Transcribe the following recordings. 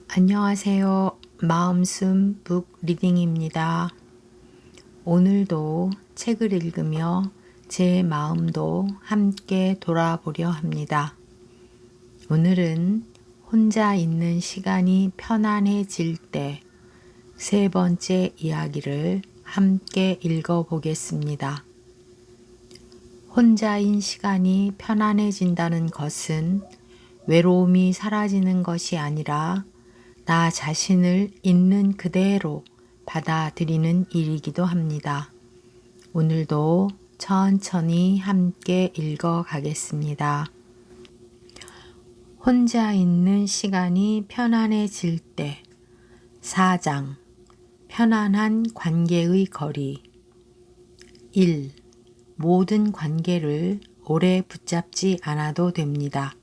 안녕하세요. 마음숨 북 리딩입니다. 오늘도 책을 읽으며 제 마음도 함께 돌아보려 합니다. 오늘은 혼자 있는 시간이 편안해질 때 세 번째 이야기를 함께 읽어보겠습니다. 혼자인 시간이 편안해진다는 것은 외로움이 사라지는 것이 아니라 나 자신을 있는 그대로 받아들이는 일이기도 합니다. 오늘도 천천히 함께 읽어가겠습니다. 혼자 있는 시간이 편안해질 때 4장 편안한 관계의 거리 1. 모든 관계를 오래 붙잡지 않아도 됩니다.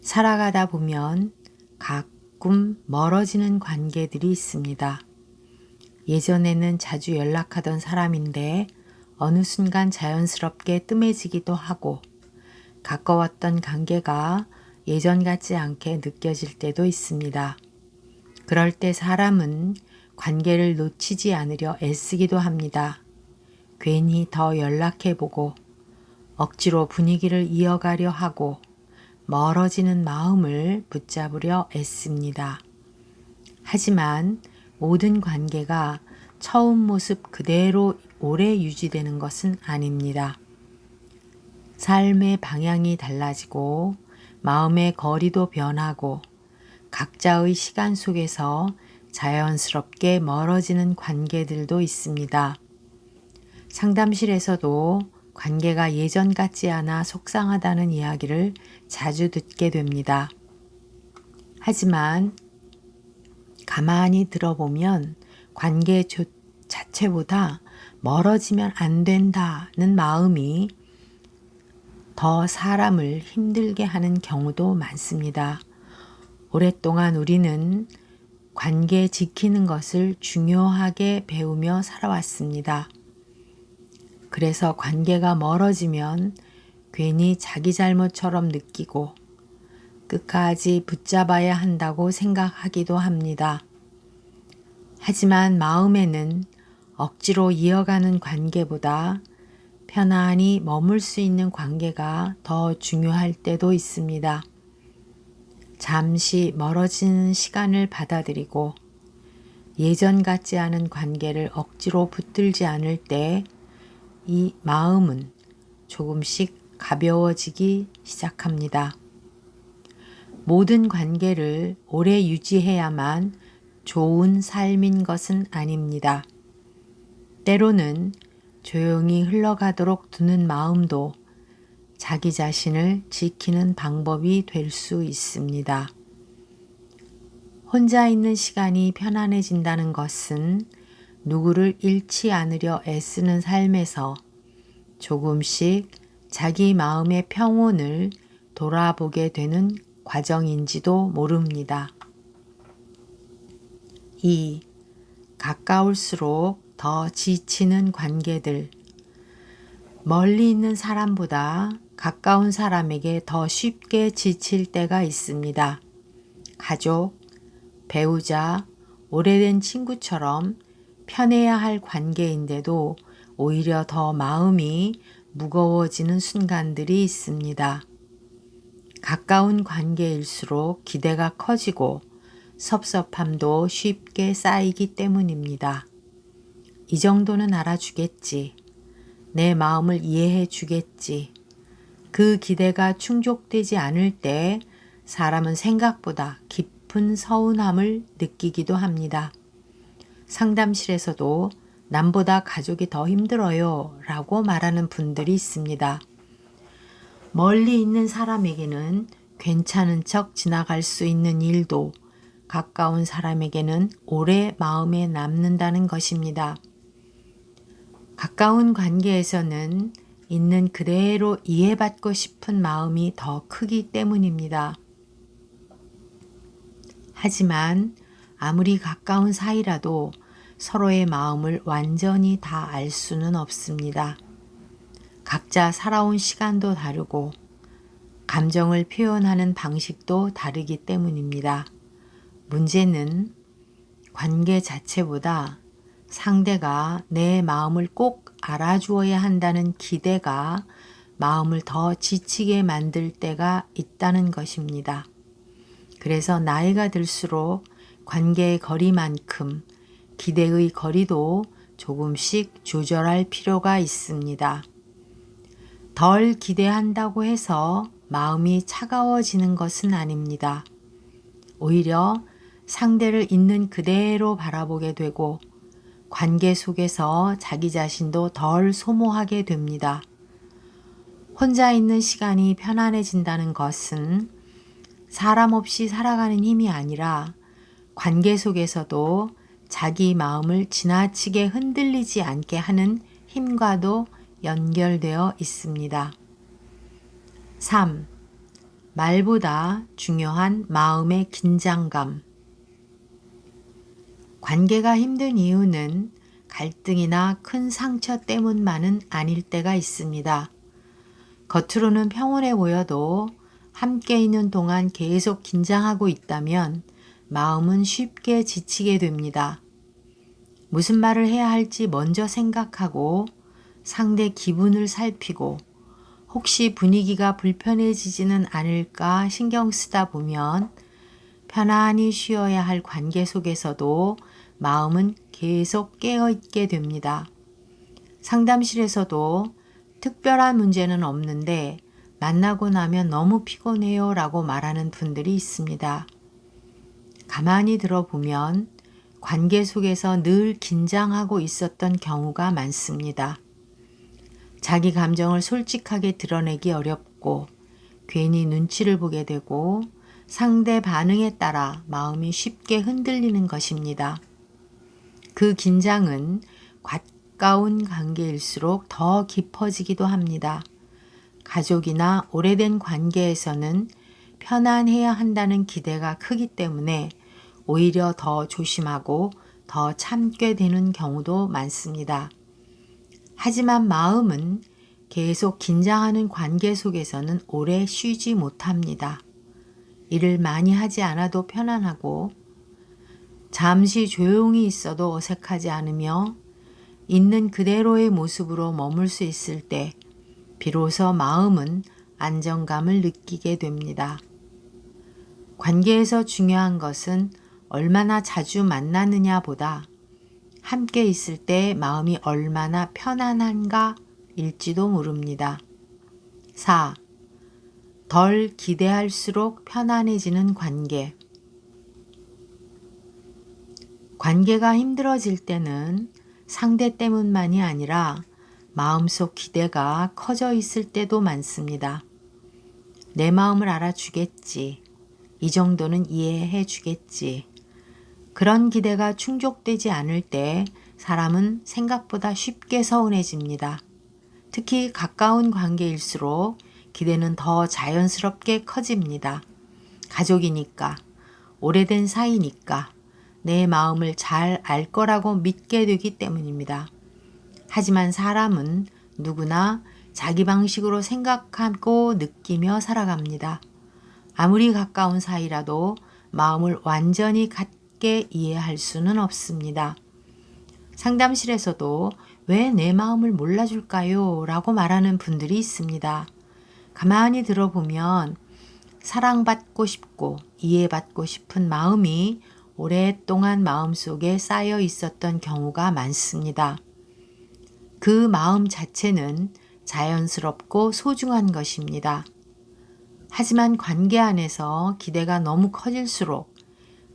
살아가다 보면 가끔 멀어지는 관계들이 있습니다. 예전에는 자주 연락하던 사람인데 어느 순간 자연스럽게 뜸해지기도 하고 가까웠던 관계가 예전 같지 않게 느껴질 때도 있습니다. 그럴 때 사람은 관계를 놓치지 않으려 애쓰기도 합니다. 괜히 더 연락해보고 억지로 분위기를 이어가려 하고 멀어지는 마음을 붙잡으려 애씁니다. 하지만 모든 관계가 처음 모습 그대로 오래 유지되는 것은 아닙니다. 삶의 방향이 달라지고 마음의 거리도 변하고 각자의 시간 속에서 자연스럽게 멀어지는 관계들도 있습니다. 상담실에서도 관계가 예전 같지 않아 속상하다는 이야기를 자주 듣게 됩니다. 하지만 가만히 들어보면 관계 자체보다 멀어지면 안 된다는 마음이 더 사람을 힘들게 하는 경우도 많습니다. 오랫동안 우리는 관계 지키는 것을 중요하게 배우며 살아왔습니다. 그래서 관계가 멀어지면 괜히 자기 잘못처럼 느끼고 끝까지 붙잡아야 한다고 생각하기도 합니다. 하지만 마음에는 억지로 이어가는 관계보다 편안히 머물 수 있는 관계가 더 중요할 때도 있습니다. 잠시 멀어지는 시간을 받아들이고 예전 같지 않은 관계를 억지로 붙들지 않을 때 이 마음은 조금씩 가벼워지기 시작합니다. 모든 관계를 오래 유지해야만 좋은 삶인 것은 아닙니다. 때로는 조용히 흘러가도록 두는 마음도 자기 자신을 지키는 방법이 될 수 있습니다. 혼자 있는 시간이 편안해진다는 것은 누구를 잃지 않으려 애쓰는 삶에서 조금씩 자기 마음의 평온을 돌아보게 되는 과정인지도 모릅니다. 2. 가까울수록 더 지치는 관계들. 멀리 있는 사람보다 가까운 사람에게 더 쉽게 지칠 때가 있습니다. 가족, 배우자, 오래된 친구처럼 편해야 할 관계인데도 오히려 더 마음이 무거워지는 순간들이 있습니다. 가까운 관계일수록 기대가 커지고 섭섭함도 쉽게 쌓이기 때문입니다. 이 정도는 알아주겠지. 내 마음을 이해해 주겠지. 그 기대가 충족되지 않을 때 사람은 생각보다 깊은 서운함을 느끼기도 합니다. 상담실에서도 남보다 가족이 더 힘들어요 라고 말하는 분들이 있습니다. 멀리 있는 사람에게는 괜찮은 척 지나갈 수 있는 일도 가까운 사람에게는 오래 마음에 남는다는 것입니다. 가까운 관계에서는 있는 그대로 이해받고 싶은 마음이 더 크기 때문입니다. 하지만 아무리 가까운 사이라도 서로의 마음을 완전히 다 알 수는 없습니다. 각자 살아온 시간도 다르고 감정을 표현하는 방식도 다르기 때문입니다. 문제는 관계 자체보다 상대가 내 마음을 꼭 알아주어야 한다는 기대가 마음을 더 지치게 만들 때가 있다는 것입니다. 그래서 나이가 들수록 관계의 거리만큼 기대의 거리도 조금씩 조절할 필요가 있습니다. 덜 기대한다고 해서 마음이 차가워지는 것은 아닙니다. 오히려 상대를 있는 그대로 바라보게 되고 관계 속에서 자기 자신도 덜 소모하게 됩니다. 혼자 있는 시간이 편안해진다는 것은 사람 없이 살아가는 힘이 아니라 관계 속에서도 자기 마음을 지나치게 흔들리지 않게 하는 힘과도 연결되어 있습니다. 3. 말보다 중요한 마음의 긴장감. 관계가 힘든 이유는 갈등이나 큰 상처 때문만은 아닐 때가 있습니다. 겉으로는 평온해 보여도 함께 있는 동안 계속 긴장하고 있다면 마음은 쉽게 지치게 됩니다. 무슨 말을 해야 할지 먼저 생각하고 상대 기분을 살피고 혹시 분위기가 불편해지지는 않을까 신경 쓰다 보면 편안히 쉬어야 할 관계 속에서도 마음은 계속 깨어있게 됩니다. 상담실에서도 특별한 문제는 없는데 만나고 나면 너무 피곤해요 라고 말하는 분들이 있습니다. 가만히 들어보면 관계 속에서 늘 긴장하고 있었던 경우가 많습니다. 자기 감정을 솔직하게 드러내기 어렵고 괜히 눈치를 보게 되고 상대 반응에 따라 마음이 쉽게 흔들리는 것입니다. 그 긴장은 가까운 관계일수록 더 깊어지기도 합니다. 가족이나 오래된 관계에서는 편안해야 한다는 기대가 크기 때문에 오히려 더 조심하고 더 참게 되는 경우도 많습니다. 하지만 마음은 계속 긴장하는 관계 속에서는 오래 쉬지 못합니다. 일을 많이 하지 않아도 편안하고 잠시 조용히 있어도 어색하지 않으며 있는 그대로의 모습으로 머물 수 있을 때 비로소 마음은 안정감을 느끼게 됩니다. 관계에서 중요한 것은 얼마나 자주 만나느냐 보다 함께 있을 때 마음이 얼마나 편안한가 일지도 모릅니다. 4. 덜 기대할수록 편안해지는 관계. 관계가 힘들어질 때는 상대 때문만이 아니라 마음속 기대가 커져 있을 때도 많습니다. 내 마음을 알아주겠지. 이 정도는 이해해 주겠지. 그런 기대가 충족되지 않을 때 사람은 생각보다 쉽게 서운해집니다. 특히 가까운 관계일수록 기대는 더 자연스럽게 커집니다. 가족이니까, 오래된 사이니까, 내 마음을 잘 알 거라고 믿게 되기 때문입니다. 하지만 사람은 누구나 자기 방식으로 생각하고 느끼며 살아갑니다. 아무리 가까운 사이라도 마음을 완전히 같게 이해할 수는 없습니다. 상담실에서도 왜 내 마음을 몰라줄까요? 라고 말하는 분들이 있습니다. 가만히 들어보면 사랑받고 싶고 이해받고 싶은 마음이 오랫동안 마음속에 쌓여 있었던 경우가 많습니다. 그 마음 자체는 자연스럽고 소중한 것입니다. 하지만 관계 안에서 기대가 너무 커질수록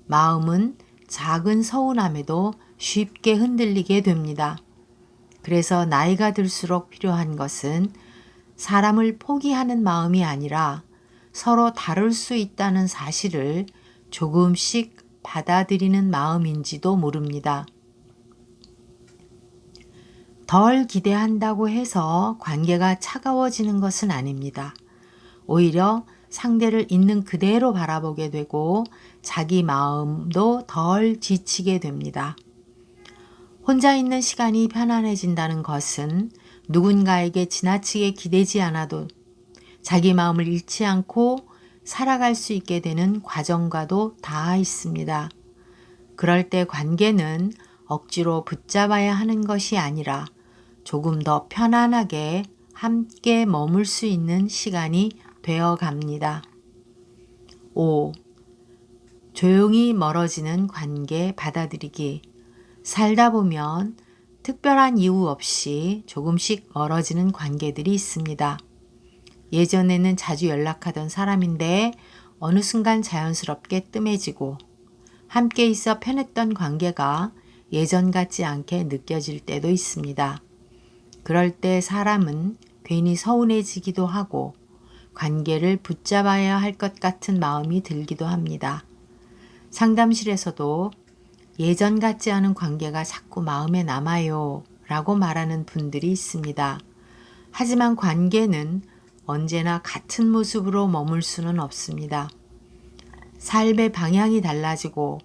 마음은 작은 서운함에도 쉽게 흔들리게 됩니다. 그래서 나이가 들수록 필요한 것은 사람을 포기하는 마음이 아니라 서로 다를 수 있다는 사실을 조금씩 받아들이는 마음인지도 모릅니다. 덜 기대한다고 해서 관계가 차가워지는 것은 아닙니다. 오히려 상대를 있는 그대로 바라보게 되고 자기 마음도 덜 지치게 됩니다. 혼자 있는 시간이 편안해진다는 것은 누군가에게 지나치게 기대지 않아도 자기 마음을 잃지 않고 살아갈 수 있게 되는 과정과도 닿아 있습니다. 그럴 때 관계는 억지로 붙잡아야 하는 것이 아니라 조금 더 편안하게 함께 머물 수 있는 시간이 되어 갑니다. 5. 조용히 멀어지는 관계 받아들이기. 살다 보면 특별한 이유 없이 조금씩 멀어지는 관계들이 있습니다. 예전에는 자주 연락하던 사람인데 어느 순간 자연스럽게 뜸해지고 함께 있어 편했던 관계가 예전 같지 않게 느껴질 때도 있습니다. 그럴 때 사람은 괜히 서운해지기도 하고 관계를 붙잡아야 할 것 같은 마음이 들기도 합니다. 상담실에서도 예전 같지 않은 관계가 자꾸 마음에 남아요 라고 말하는 분들이 있습니다. 하지만 관계는 언제나 같은 모습으로 머물 수는 없습니다. 삶의 방향이 달라지고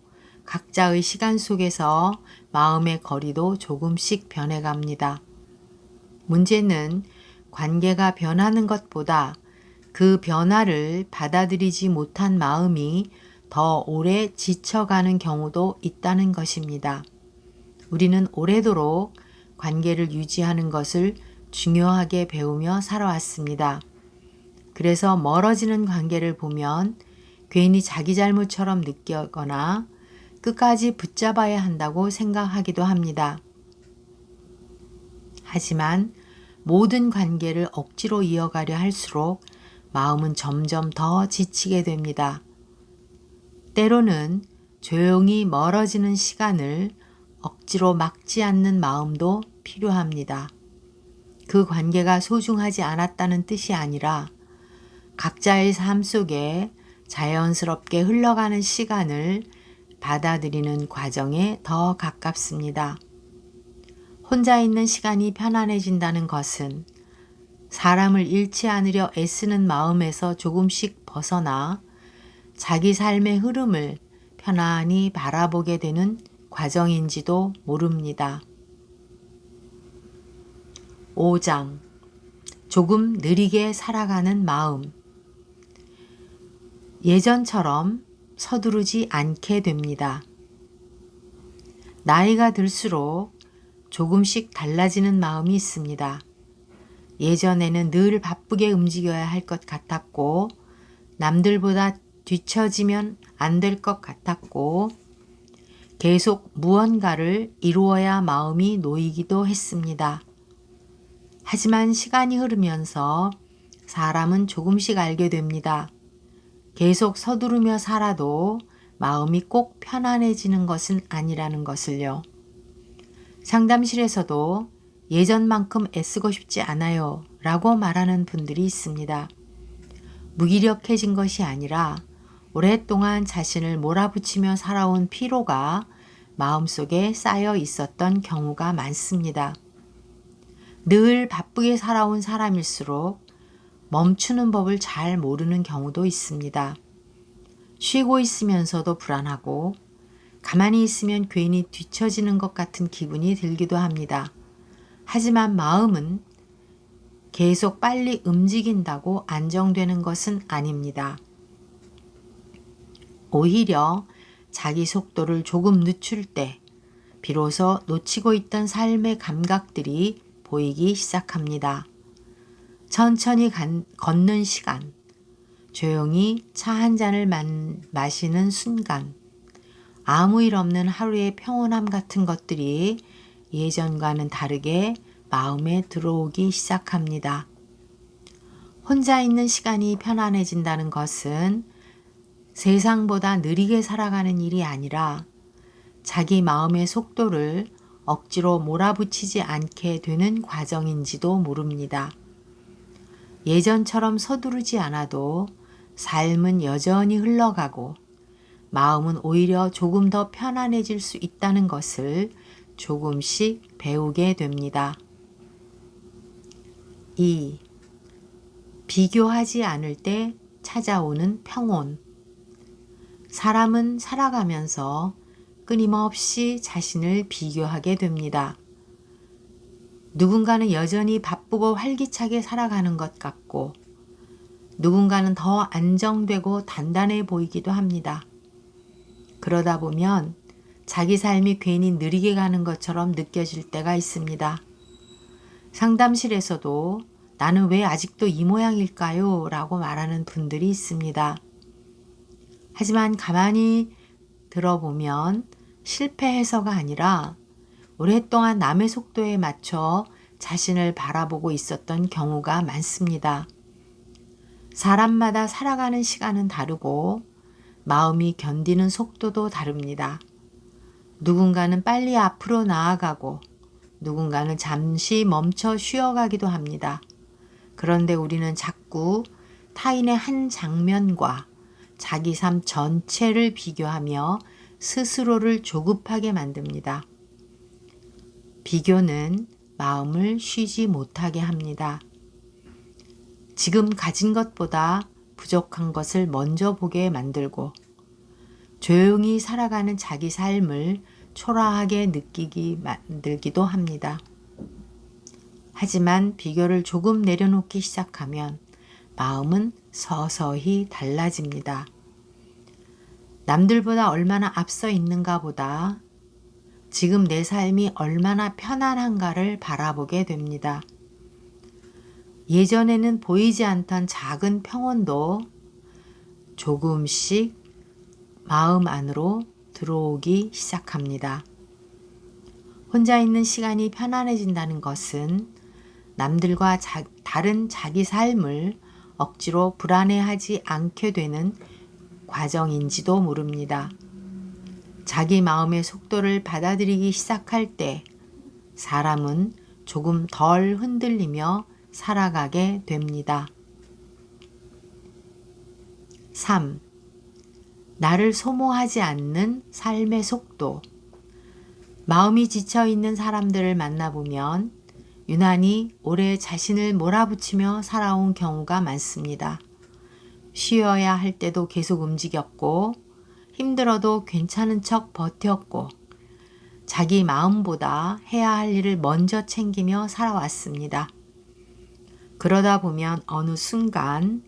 각자의 시간 속에서 마음의 거리도 조금씩 변해갑니다. 문제는 관계가 변하는 것보다 그 변화를 받아들이지 못한 마음이 더 오래 지쳐가는 경우도 있다는 것입니다. 우리는 오래도록 관계를 유지하는 것을 중요하게 배우며 살아왔습니다. 그래서 멀어지는 관계를 보면 괜히 자기 잘못처럼 느끼거나 끝까지 붙잡아야 한다고 생각하기도 합니다. 하지만 모든 관계를 억지로 이어가려 할수록 마음은 점점 더 지치게 됩니다. 때로는 조용히 멀어지는 시간을 억지로 막지 않는 마음도 필요합니다. 그 관계가 소중하지 않았다는 뜻이 아니라 각자의 삶 속에 자연스럽게 흘러가는 시간을 받아들이는 과정에 더 가깝습니다. 혼자 있는 시간이 편안해진다는 것은 사람을 잃지 않으려 애쓰는 마음에서 조금씩 벗어나 자기 삶의 흐름을 편안히 바라보게 되는 과정인지도 모릅니다. 5장. 조금 느리게 살아가는 마음. 예전처럼 서두르지 않게 됩니다. 나이가 들수록 조금씩 달라지는 마음이 있습니다. 예전에는 늘 바쁘게 움직여야 할 것 같았고 남들보다 뒤처지면 안 될 것 같았고 계속 무언가를 이루어야 마음이 놓이기도 했습니다. 하지만 시간이 흐르면서 사람은 조금씩 알게 됩니다. 계속 서두르며 살아도 마음이 꼭 편안해지는 것은 아니라는 것을요. 상담실에서도 예전만큼 애쓰고 싶지 않아요 라고 말하는 분들이 있습니다. 무기력해진 것이 아니라 오랫동안 자신을 몰아붙이며 살아온 피로가 마음속에 쌓여 있었던 경우가 많습니다. 늘 바쁘게 살아온 사람일수록 멈추는 법을 잘 모르는 경우도 있습니다. 쉬고 있으면서도 불안하고 가만히 있으면 괜히 뒤처지는 것 같은 기분이 들기도 합니다. 하지만 마음은 계속 빨리 움직인다고 안정되는 것은 아닙니다. 오히려 자기 속도를 조금 늦출 때 비로소 놓치고 있던 삶의 감각들이 보이기 시작합니다. 천천히 걷는 시간, 조용히 차 한 잔을 마시는 순간, 아무 일 없는 하루의 평온함 같은 것들이 예전과는 다르게 마음에 들어오기 시작합니다. 혼자 있는 시간이 편안해진다는 것은 세상보다 느리게 살아가는 일이 아니라 자기 마음의 속도를 억지로 몰아붙이지 않게 되는 과정인지도 모릅니다. 예전처럼 서두르지 않아도 삶은 여전히 흘러가고 마음은 오히려 조금 더 편안해질 수 있다는 것을 조금씩 배우게 됩니다. 2. 비교하지 않을 때 찾아오는 평온. 사람은 살아가면서 끊임없이 자신을 비교하게 됩니다. 누군가는 여전히 바쁘고 활기차게 살아가는 것 같고 누군가는 더 안정되고 단단해 보이기도 합니다. 그러다 보면 자기 삶이 괜히 느리게 가는 것처럼 느껴질 때가 있습니다. 상담실에서도 나는 왜 아직도 이 모양일까요? 라고 말하는 분들이 있습니다. 하지만 가만히 들어보면 실패해서가 아니라 오랫동안 남의 속도에 맞춰 자신을 바라보고 있었던 경우가 많습니다. 사람마다 살아가는 시간은 다르고 마음이 견디는 속도도 다릅니다. 누군가는 빨리 앞으로 나아가고 누군가는 잠시 멈춰 쉬어가기도 합니다. 그런데 우리는 자꾸 타인의 한 장면과 자기 삶 전체를 비교하며 스스로를 조급하게 만듭니다. 비교는 마음을 쉬지 못하게 합니다. 지금 가진 것보다 부족한 것을 먼저 보게 만들고 조용히 살아가는 자기 삶을 초라하게 느끼게 만들기도 합니다. 하지만 비교를 조금 내려놓기 시작하면 마음은 서서히 달라집니다. 남들보다 얼마나 앞서 있는가 보다 지금 내 삶이 얼마나 편안한가를 바라보게 됩니다. 예전에는 보이지 않던 작은 평온도 조금씩 마음 안으로 들어오기 시작합니다. 혼자 있는 시간이 편안해진다는 것은 남들과 다른 자기 삶을 억지로 불안해하지 않게 되는 과정인지도 모릅니다. 자기 마음의 속도를 받아들이기 시작할 때 사람은 조금 덜 흔들리며 살아가게 됩니다. 3. 나를 소모하지 않는 삶의 속도. 마음이 지쳐있는 사람들을 만나보면 유난히 오래 자신을 몰아붙이며 살아온 경우가 많습니다. 쉬어야 할 때도 계속 움직였고 힘들어도 괜찮은 척 버텼고 자기 마음보다 해야 할 일을 먼저 챙기며 살아왔습니다. 그러다 보면 어느 순간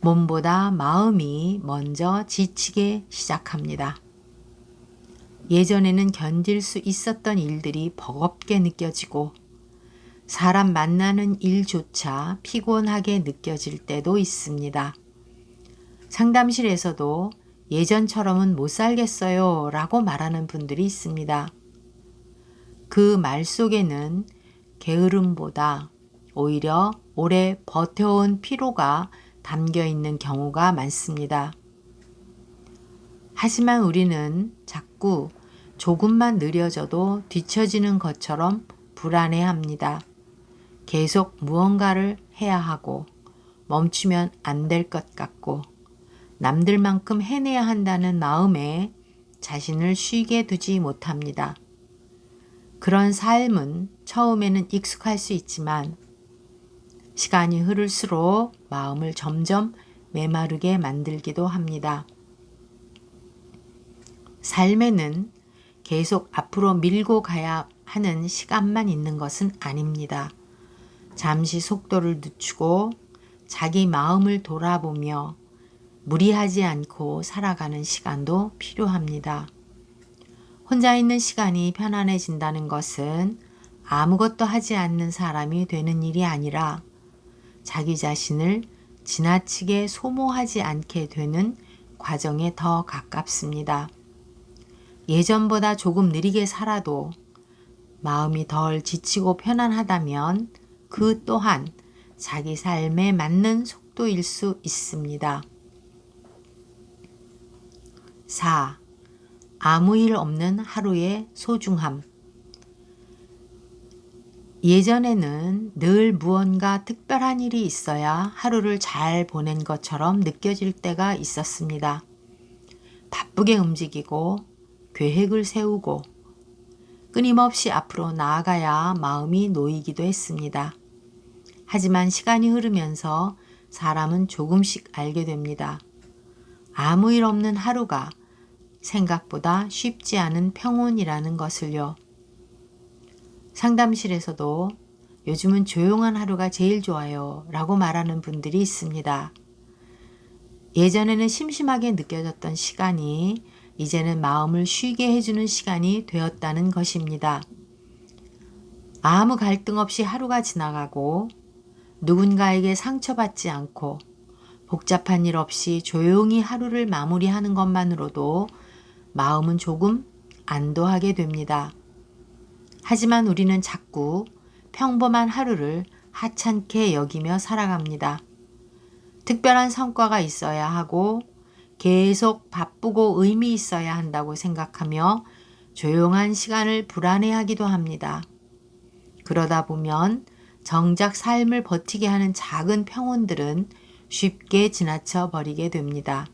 몸보다 마음이 먼저 지치게 시작합니다. 예전에는 견딜 수 있었던 일들이 버겁게 느껴지고 사람 만나는 일조차 피곤하게 느껴질 때도 있습니다. 상담실에서도 예전처럼은 못 살겠어요 라고 말하는 분들이 있습니다. 그 말 속에는 게으름보다 오히려 오래 버텨온 피로가 담겨 있는 경우가 많습니다. 하지만 우리는 자꾸 조금만 느려져도 뒤처지는 것처럼 불안해합니다. 계속 무언가를 해야 하고 멈추면 안 될 것 같고 남들만큼 해내야 한다는 마음에 자신을 쉬게 두지 못합니다. 그런 삶은 처음에는 익숙할 수 있지만 시간이 흐를수록 마음을 점점 메마르게 만들기도 합니다. 삶에는 계속 앞으로 밀고 가야 하는 시간만 있는 것은 아닙니다. 잠시 속도를 늦추고 자기 마음을 돌아보며 무리하지 않고 살아가는 시간도 필요합니다. 혼자 있는 시간이 편안해진다는 것은 아무것도 하지 않는 사람이 되는 일이 아니라 자기 자신을 지나치게 소모하지 않게 되는 과정에 더 가깝습니다. 예전보다 조금 느리게 살아도 마음이 덜 지치고 편안하다면 그 또한 자기 삶에 맞는 속도일 수 있습니다. 4. 아무 일 없는 하루의 소중함. 예전에는 늘 무언가 특별한 일이 있어야 하루를 잘 보낸 것처럼 느껴질 때가 있었습니다. 바쁘게 움직이고 계획을 세우고 끊임없이 앞으로 나아가야 마음이 놓이기도 했습니다. 하지만 시간이 흐르면서 사람은 조금씩 알게 됩니다. 아무 일 없는 하루가 생각보다 쉽지 않은 평온이라는 것을요. 상담실에서도 요즘은 조용한 하루가 제일 좋아요 라고 말하는 분들이 있습니다. 예전에는 심심하게 느껴졌던 시간이 이제는 마음을 쉬게 해주는 시간이 되었다는 것입니다. 아무 갈등 없이 하루가 지나가고 누군가에게 상처받지 않고 복잡한 일 없이 조용히 하루를 마무리하는 것만으로도 마음은 조금 안도하게 됩니다. 하지만 우리는 자꾸 평범한 하루를 하찮게 여기며 살아갑니다. 특별한 성과가 있어야 하고 계속 바쁘고 의미 있어야 한다고 생각하며 조용한 시간을 불안해하기도 합니다. 그러다 보면 정작 삶을 버티게 하는 작은 평온들은 쉽게 지나쳐 버리게 됩니다.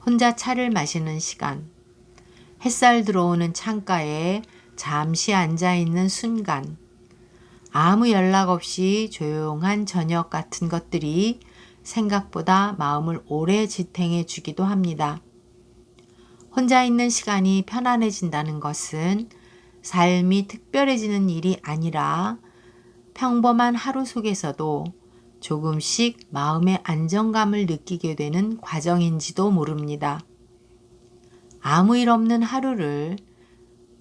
혼자 차를 마시는 시간, 햇살 들어오는 창가에 잠시 앉아있는 순간, 아무 연락 없이 조용한 저녁 같은 것들이 생각보다 마음을 오래 지탱해 주기도 합니다. 혼자 있는 시간이 편안해진다는 것은 삶이 특별해지는 일이 아니라 평범한 하루 속에서도 조금씩 마음의 안정감을 느끼게 되는 과정인지도 모릅니다. 아무 일 없는 하루를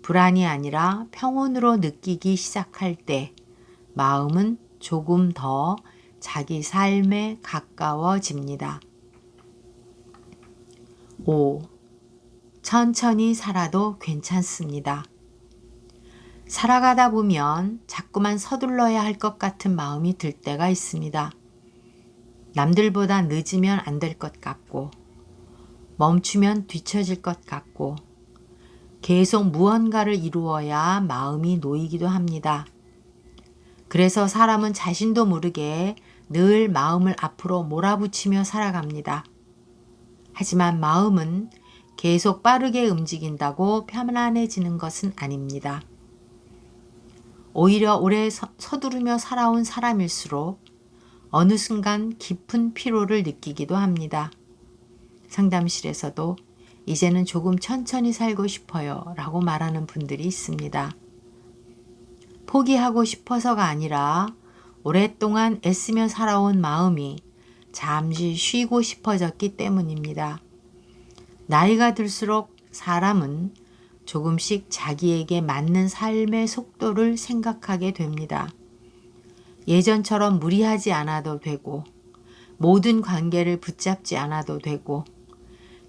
불안이 아니라 평온으로 느끼기 시작할 때 마음은 조금 더 자기 삶에 가까워집니다. 5. 천천히 살아도 괜찮습니다. 살아가다 보면 자꾸만 서둘러야 할 것 같은 마음이 들 때가 있습니다. 남들보다 늦으면 안 될 것 같고, 멈추면 뒤처질 것 같고, 계속 무언가를 이루어야 마음이 놓이기도 합니다. 그래서 사람은 자신도 모르게 늘 마음을 앞으로 몰아붙이며 살아갑니다. 하지만 마음은 계속 빠르게 움직인다고 편안해지는 것은 아닙니다. 오히려 오래 서두르며 살아온 사람일수록 어느 순간 깊은 피로를 느끼기도 합니다. 상담실에서도 이제는 조금 천천히 살고 싶어요 라고 말하는 분들이 있습니다. 포기하고 싶어서가 아니라 오랫동안 애쓰며 살아온 마음이 잠시 쉬고 싶어졌기 때문입니다. 나이가 들수록 사람은 조금씩 자기에게 맞는 삶의 속도를 생각하게 됩니다. 예전처럼 무리하지 않아도 되고, 모든 관계를 붙잡지 않아도 되고,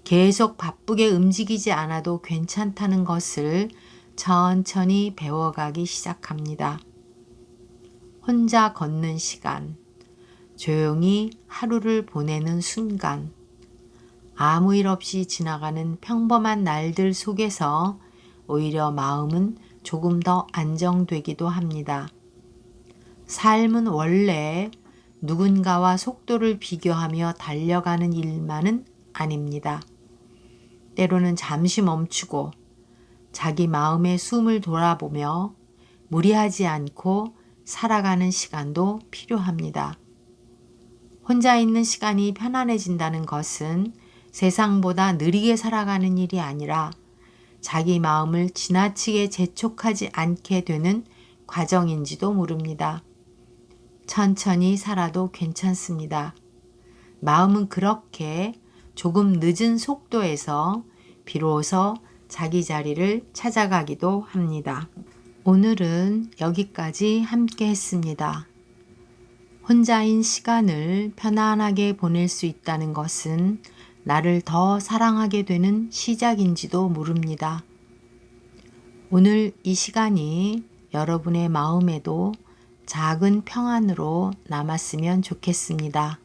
계속 바쁘게 움직이지 않아도 괜찮다는 것을 천천히 배워가기 시작합니다. 혼자 걷는 시간, 조용히 하루를 보내는 순간, 아무 일 없이 지나가는 평범한 날들 속에서 오히려 마음은 조금 더 안정되기도 합니다. 삶은 원래 누군가와 속도를 비교하며 달려가는 일만은 아닙니다. 때로는 잠시 멈추고 자기 마음의 숨을 돌아보며 무리하지 않고 살아가는 시간도 필요합니다. 혼자 있는 시간이 편안해진다는 것은 세상보다 느리게 살아가는 일이 아니라 자기 마음을 지나치게 재촉하지 않게 되는 과정인지도 모릅니다. 천천히 살아도 괜찮습니다. 마음은 그렇게 조금 늦은 속도에서 비로소 자기 자리를 찾아가기도 합니다. 오늘은 여기까지 함께 했습니다. 혼자인 시간을 편안하게 보낼 수 있다는 것은 나를 더 사랑하게 되는 시작인지도 모릅니다. 오늘 이 시간이 여러분의 마음에도 작은 평안으로 남았으면 좋겠습니다.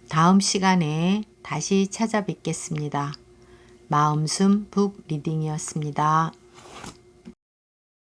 다음 시간에 다시 찾아뵙겠습니다. 마음숨 북 리딩이었습니다.